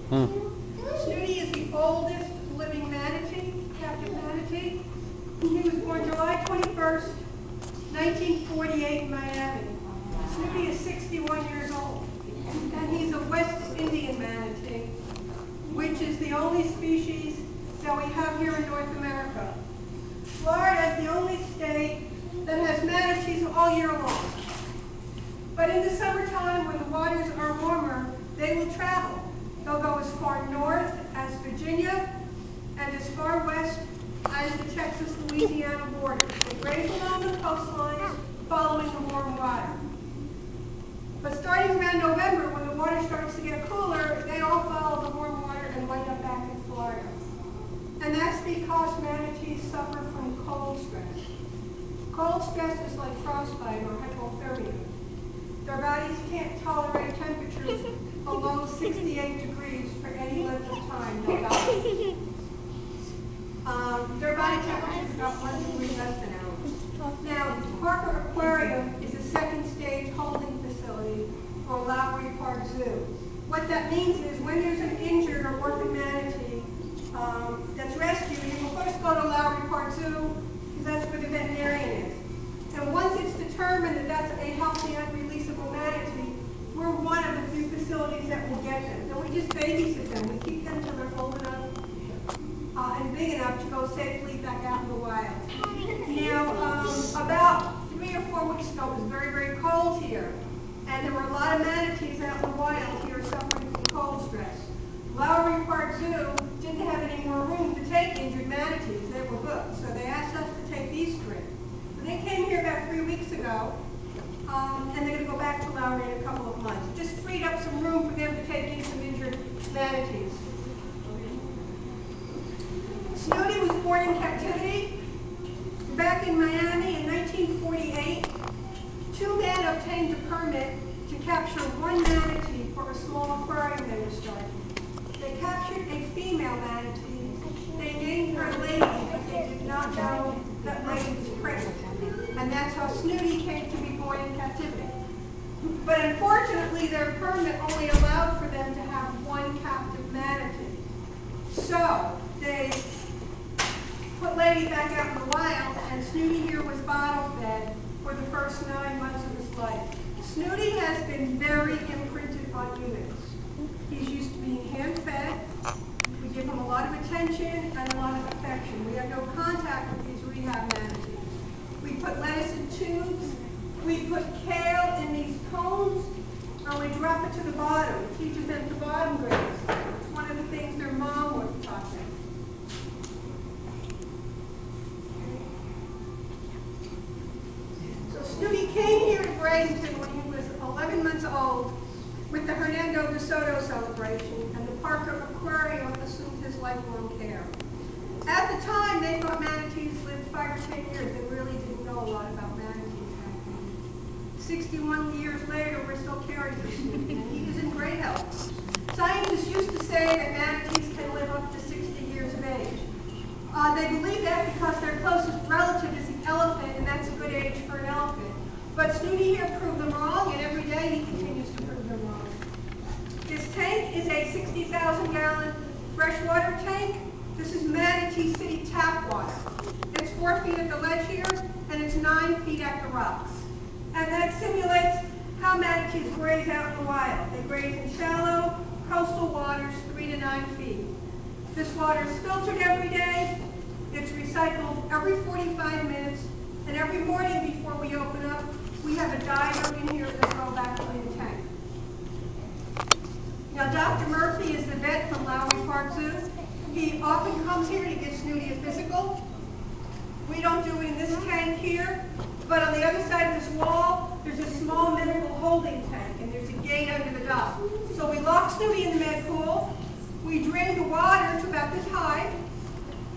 Snooty is the oldest living manatee, captive manatee. He was born July 21st, 1948 in Miami. Snooty is 61 years old, and he's a West Indian manatee, which is the only species that we have here in North America. Florida is the only state that has manatees all year long. But in the summertime, when the waters are warmer, they will travel. They'll go as far north as Virginia and as far west as the Texas-Louisiana border. They graze along the coastlines, following the warm water. But starting around November, when the water starts to get cooler, they all follow the warm water and wind up back in Florida. And that's because manatees suffer from cold stress. Cold stress is like frostbite or hypothermia. Their bodies can't tolerate temperatures below 68 degrees for any length of time. They'll die. Their body temperature is about 1 degree less than ours. Now, Parker Aquarium is a second-stage holding facility for Lowry Park Zoo. What that means is when there's an injured or orphan manatee that's rescued, you will first go to Lowry Park Zoo because that's where the veterinarian is. And once it's determined that that's a healthy, unreleasable manatee, we're one of the few facilities that will get them. So we just babysit them. We keep them till they're old enough and big enough to go safely back out in the wild. Now, about 3 or 4 weeks ago, it was very, very cold here. And there were a lot of manatees out in the wild here suffering from cold stress. Lowry Park Zoo didn't have any more room to take injured manatees. They were booked. So they asked us to take these 3. They came here about 3 weeks ago, and they're going to go back to Lowry in a couple of months. Just freed up some room for them to take in some injured manatees. Snooty was born in captivity back in Miami in 1948. 2 men obtained a permit to capture 1 manatee for a small aquarium they were starting. They captured a female manatee. They named her Lady, but they did not know that Lady was pregnant. And that's how Snooty came to be born in captivity. But unfortunately, their permit only allowed for them to have 1 captive manatee. So they put Lady back out in the wild, and Snooty here was bottle fed for the first 9 months of his life. Snooty has been very imprinted on humans. He's used to being hand-fed. We give him a lot of attention and a lot of affection. We have no contact with these rehab manatees. We put lettuce in tubes. We put kale in these cones, and we drop it to the bottom. It teaches them to bottom graze. It's one of the things their mom would have taught them. So Snooty came here to Bradenton when he was 11 months old with the Hernando de Soto celebration, and the Parker Aquarium assumed his lifelong care. At the time, they thought manatees lived 5 or 10 years. They really didn't know a lot about manatees back then. 61 years later, we're still caring for Snooty, and he is in great health. Scientists used to say that manatees can live up to 60 years of age. They believe that because their closest relative is the elephant, and that's a good age for an elephant. But Snooty here proved them wrong, and every day he continues to prove them wrong. This tank is a 60,000-gallon freshwater tank. This is Manatee City tap water. It's 4 feet at the ledge here, and it's 9 feet at the rocks. And that simulates how manatees graze out in the wild. They graze in shallow, coastal waters, 3 to 9 feet. This water is filtered every day. It's recycled every 45 minutes. And every morning before we open up, we have a diver in here to throw back in the tank. Now, Dr. Murphy is the vet from Lowry Park Zoo. He often comes here to give Snooty a physical. We don't do it in this tank here, but on the other side of this wall, there's a small medical holding tank, and there's a gate under the dock. So we lock Snooty in the med pool. We drain the water to about this high.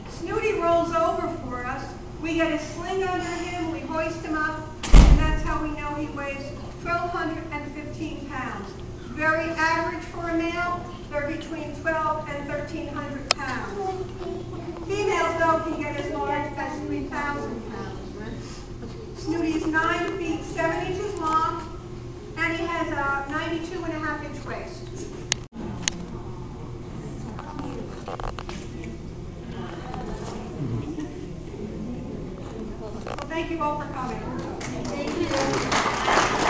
Snooty rolls over for us. We get a sling under him, we hoist him up, and that's how we know he weighs 1,215 pounds. Very average for a male. They're between 1,200 and 1,300 pounds. Females, though, can get as large as 3,000 pounds. Snooty is 9 feet 7 inches long, and he has a 92.5-inch waist. thank you all for coming. Thank you.